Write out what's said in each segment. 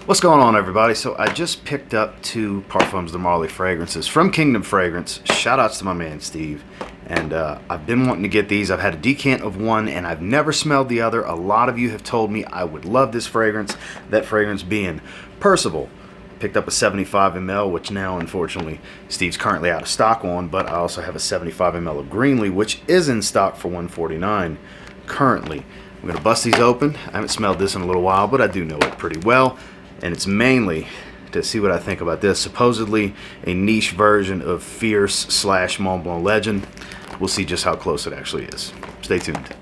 What's going on, everybody? So I just picked up two Parfums de Marly fragrances from Kingdom Fragrance. Shout outs to my man Steve. And I've been wanting to get these. I've had a decant of one and I've never smelled the other. A lot of you have told me I would love this fragrance. That fragrance being Percival. Picked up a 75 ml, which now unfortunately Steve's currently out of stock on, but I also have a 75 ml of Greenley, which is in stock for $149 currently. I'm gonna bust these open. I haven't smelled this in a little while, but I do know it pretty well. And it's mainly to see what I think about this. Supposedly a niche version of Fierce / Mont Blanc Legend. We'll see just how close it actually is. Stay tuned.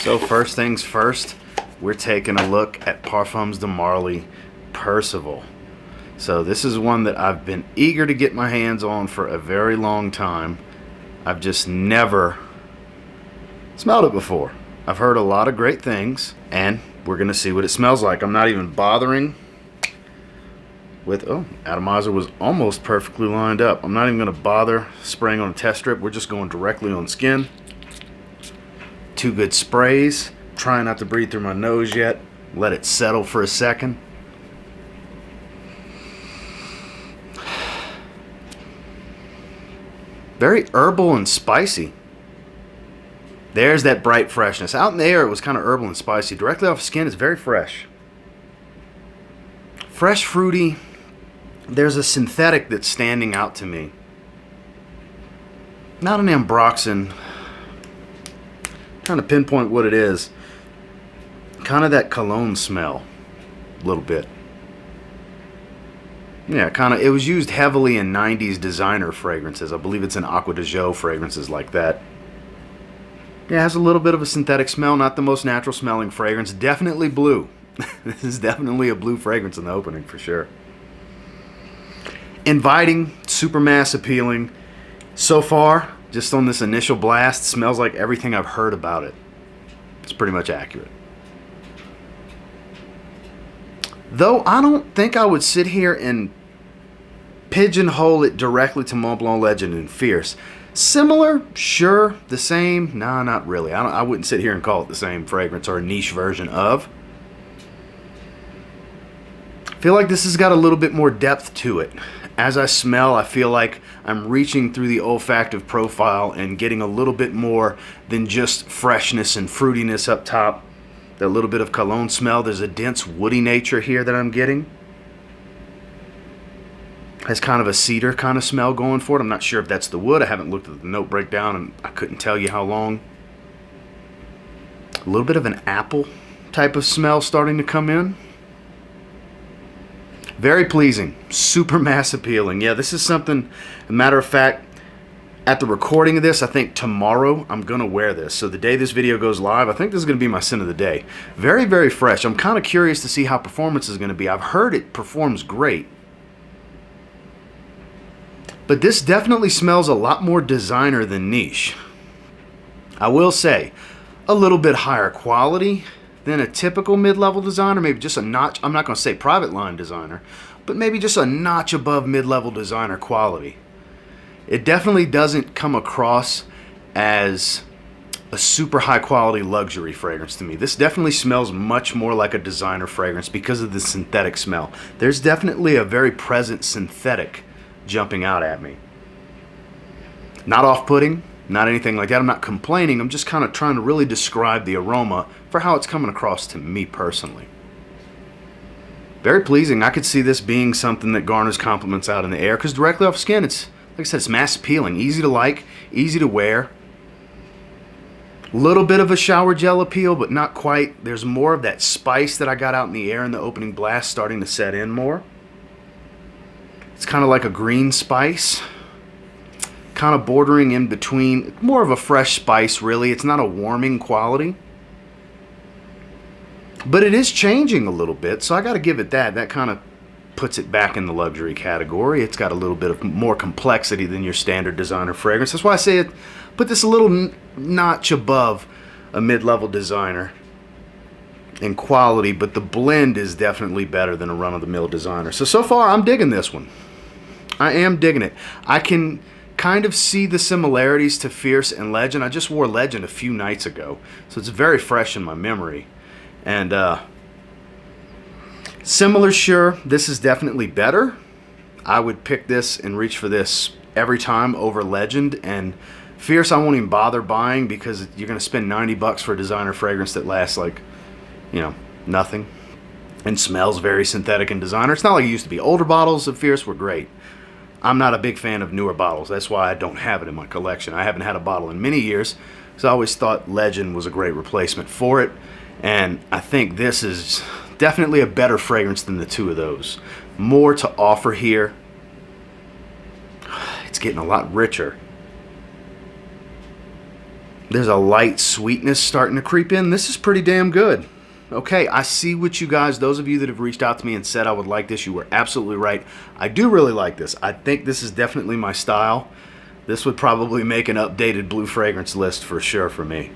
So first things first, we're taking a look at Parfums de Marly Percival. So this is one that I've been eager to get my hands on for a very long time. I've just never smelled it before. I've heard a lot of great things, and we're gonna see what it smells like. I'm not even bothering with, oh, atomizer was almost perfectly lined up. I'm not even gonna bother spraying on a test strip. We're just going directly on skin. Two good sprays. Trying not to breathe through my nose yet. Let it settle for a second. Very herbal and spicy. There's that bright freshness. Out in the air it was kind of herbal and spicy. Directly off skin it's very fresh. Fresh, fruity. There's a synthetic that's standing out to me. Not an ambroxan. Trying to pinpoint what it is. Kind of that cologne smell a little bit. Yeah, kind of. It was used heavily in 90s designer fragrances. I believe it's in Acqua di Gio fragrances like that. Yeah, it has a little bit of a synthetic smell. Not the most natural smelling fragrance. Definitely blue. This is definitely a blue fragrance in the opening for sure. Inviting, super mass appealing. So far, just on this initial blast, smells like everything I've heard about it. It's pretty much accurate. Though I don't think I would sit here and pigeonhole it directly to Mont Blanc Legend and Fierce. Similar, sure. The same, nah, not really. I wouldn't sit here and call it the same fragrance or a niche version of. I feel like this has got a little bit more depth to it. As I smell, I feel like I'm reaching through the olfactive profile and getting a little bit more than just freshness and fruitiness up top. That little bit of cologne smell. There's a dense woody nature here that I'm getting. Has kind of a cedar kind of smell going for it. I'm not sure if that's the wood. I haven't looked at the note breakdown and I couldn't tell you how long. A little bit of an apple type of smell starting to come in. Very pleasing, super mass appealing. Yeah, this is something, a matter of fact, at the recording of this, I think tomorrow I'm going to wear this. So the day this video goes live, I think this is going to be my scent of the day. Very, very fresh. I'm kind of curious to see how performance is going to be. I've heard it performs great. But this definitely smells a lot more designer than niche. I will say, a little bit higher quality than a typical mid-level designer, maybe just a notch, I'm not going to say private line designer, but maybe just a notch above mid-level designer quality. It definitely doesn't come across as a super high quality luxury fragrance to me. This definitely smells much more like a designer fragrance because of the synthetic smell. There's definitely a very present synthetic jumping out at me. Not off-putting. Not anything like that. I'm not complaining. I'm just kind of trying to really describe the aroma for how it's coming across to me personally. Very pleasing. I could see this being something that garners compliments out in the air because directly off skin, it's, like I said, it's mass appealing. Easy to like, easy to wear. Little bit of a shower gel appeal, but not quite. There's more of that spice that I got out in the air in the opening blast starting to set in more. It's kind of like a green spice. kind of bordering in between, more of a fresh spice really. It's not a warming quality. But it is changing a little bit, so I got to give it that. That kind of puts it back in the luxury category. It's got a little bit of more complexity than your standard designer fragrance. That's why I say it, put this a little notch above a mid-level designer in quality, but the blend is definitely better than a run-of-the-mill designer. So far, I'm digging this one. I am digging it. I can kind of see the similarities to Fierce and Legend. I just wore Legend a few nights ago, so it's very fresh in my memory. And similar, sure, this is definitely better. I would pick this and reach for this every time over Legend. And Fierce I won't even bother buying, because you're going to spend 90 bucks for a designer fragrance that lasts like, you know, nothing and smells very synthetic and designer. It's not like it used to be. Older bottles of Fierce were great. I'm not a big fan of newer bottles. That's why I don't have it in my collection. I haven't had a bottle in many years, because I always thought Legend was a great replacement for it. And I think this is definitely a better fragrance than the two of those. More to offer here. It's getting a lot richer. There's a light sweetness starting to creep in. This is pretty damn good. Okay, I see what you guys, those of you that have reached out to me and said I would like this, you were absolutely right. I do really like this. I think this is definitely my style. This would probably make an updated blue fragrance list for sure for me,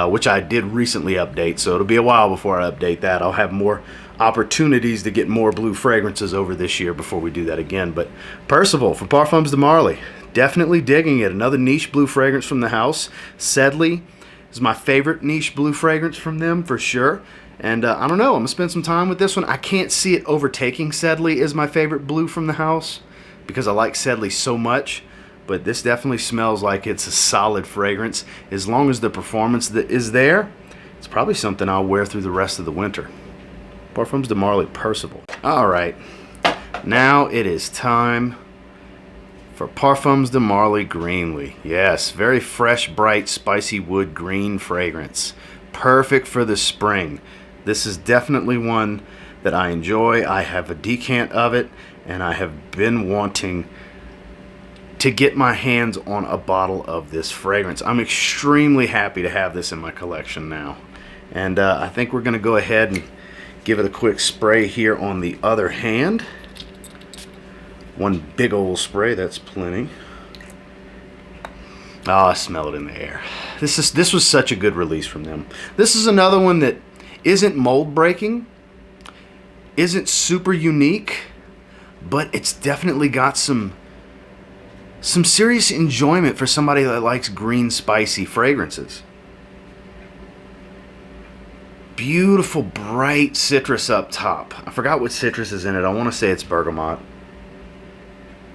which I did recently update, so it'll be a while before I update that. I'll have more opportunities to get more blue fragrances over this year before we do that again. But Percival from Parfums de Marly, definitely digging it. Another niche blue fragrance from the house. Sedley is my favorite niche blue fragrance from them for sure. And I don't know, I'm going to spend some time with this one. I can't see it overtaking Sedley as my favorite blue from the house, because I like Sedley so much. But this definitely smells like it's a solid fragrance. As long as the performance that is there, it's probably something I'll wear through the rest of the winter. Parfums de Marly Percival. All right, now it is time for Parfums de Marly Greenley. Yes, very fresh, bright, spicy wood green fragrance. Perfect for the spring. This is definitely one that I enjoy. I have a decant of it, and I have been wanting to get my hands on a bottle of this fragrance. I'm extremely happy to have this in my collection now. And I think we're going to go ahead and give it a quick spray here on the other hand. One big old spray, that's plenty. Oh, I smell it in the air. This was such a good release from them. This is another one that isn't mold breaking, isn't super unique, but it's definitely got some serious enjoyment for somebody that likes green, spicy fragrances. Beautiful, bright citrus up top. I forgot what citrus is in it. I want to say it's bergamot.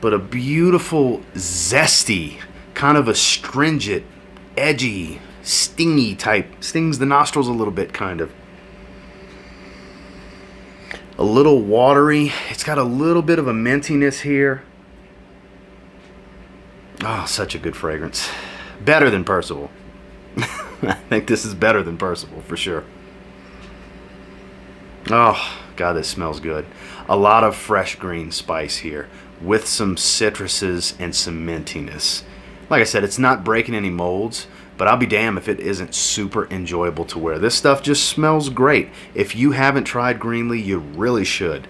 But a beautiful, zesty, kind of astringent, edgy, stingy type. Stings the nostrils a little bit, kind of. A little watery. It's got a little bit of a mintiness here. Oh, such a good fragrance. Better than Percival. I think this is better than Percival, for sure. Oh, God, this smells good. A lot of fresh green spice here, with some citruses and some mintiness. Like I said, it's not breaking any molds, but I'll be damned if it isn't super enjoyable to wear. This stuff just smells great. If you haven't tried Greenley, you really should.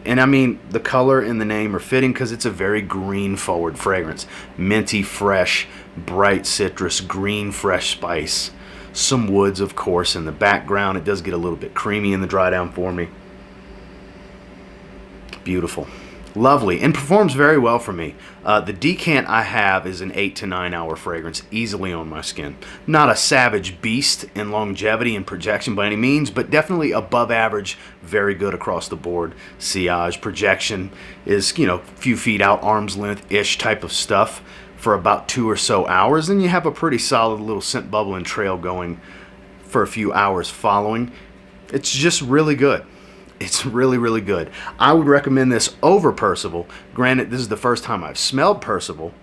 And I mean, the color and the name are fitting, because it's a very green forward fragrance. Minty, fresh, bright citrus, green, fresh spice. Some woods, of course, in the background. It does get a little bit creamy in the dry down for me. Beautiful. Lovely, and performs very well for me. The decant I have is an 8 to 9 hour fragrance, easily on my skin. Not a savage beast in longevity and projection by any means, but definitely above average, very good across the board. Sillage, projection is, you know, a few feet out, arm's length-ish type of stuff for about 2 or so hours, and you have a pretty solid little scent bubble and trail going for a few hours following. It's just really good. It's really, really good. I would recommend this over Percival. Granted, this is the first time I've smelled Percival,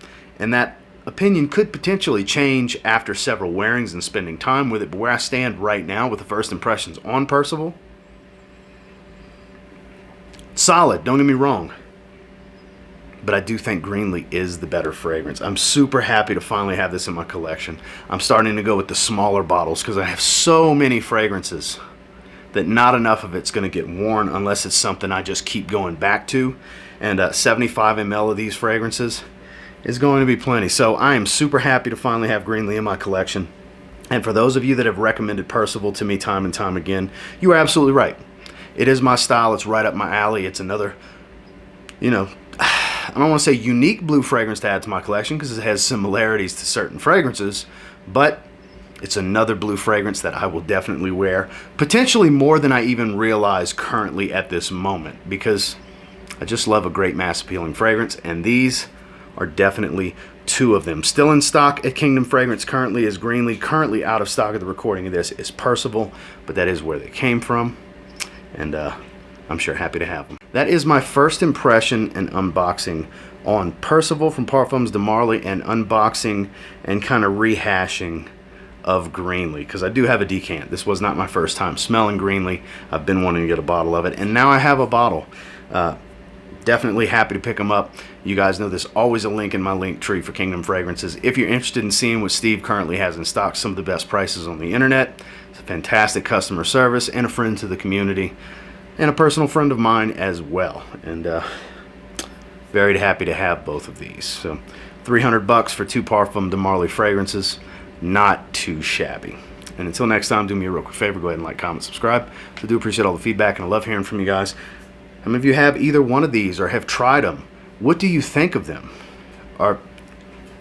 and that opinion could potentially change after several wearings and spending time with it. But where I stand right now with the first impressions on Percival, solid, don't get me wrong. But I do think Greenley is the better fragrance. I'm super happy to finally have this in my collection. I'm starting to go with the smaller bottles because I have so many fragrances that not enough of it's going to get worn unless it's something I just keep going back to. And 75 ml of these fragrances is going to be plenty. So I am super happy to finally have Greenley in my collection. And for those of you that have recommended Percival to me time and time again, you are absolutely right. It is my style. It's right up my alley. It's another, you know, I don't want to say unique blue fragrance to add to my collection because it has similarities to certain fragrances, but it's another blue fragrance that I will definitely wear, potentially more than I even realize currently at this moment, because I just love a great mass appealing fragrance, and these are definitely two of them. Still in stock at Kingdom Fragrance currently is Greenley. Currently out of stock at the recording of this is Percival, but that is where they came from, and I'm sure happy to have them. That is my first impression and unboxing on Percival from Parfums de Marly, and unboxing and kind of rehashing of Greenley, because I do have a decant. This was not my first time smelling Greenley. I've been wanting to get a bottle of it, and now I have a bottle. Definitely happy to pick them up. You guys know there's always a link in my link tree for Kingdom Fragrances. If you're interested in seeing what Steve currently has in stock, some of the best prices on the internet. It's a fantastic customer service and a friend to the community, and a personal friend of mine as well. And very happy to have both of these. So $300 for 2 Parfums de Marly fragrances. Not too shabby. And until next time, do me a real quick favor. Go ahead and like, comment, subscribe. I do appreciate all the feedback, and I love hearing from you guys. How many of you have either one of these or have tried them? What do you think of them? Are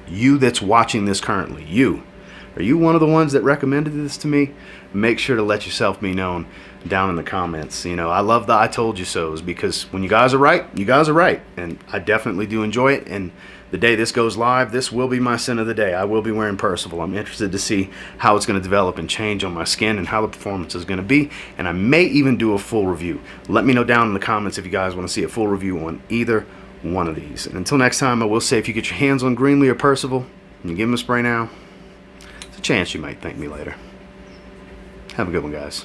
you that's watching this currently, are you one of the ones that recommended this to me? Make sure to let yourself be known down in the comments. You know, I love the I told you so's, because when you guys are right, you guys are right. And I definitely do enjoy it. And the day this goes live, this will be my scent of the day. I will be wearing Percival. I'm interested to see how it's going to develop and change on my skin and how the performance is going to be. And I may even do a full review. Let me know down in the comments if you guys want to see a full review on either one of these. And until next time, I will say, if you get your hands on Greenley or Percival and you give them a spray now, there's a chance you might thank me later. Have a good one, guys.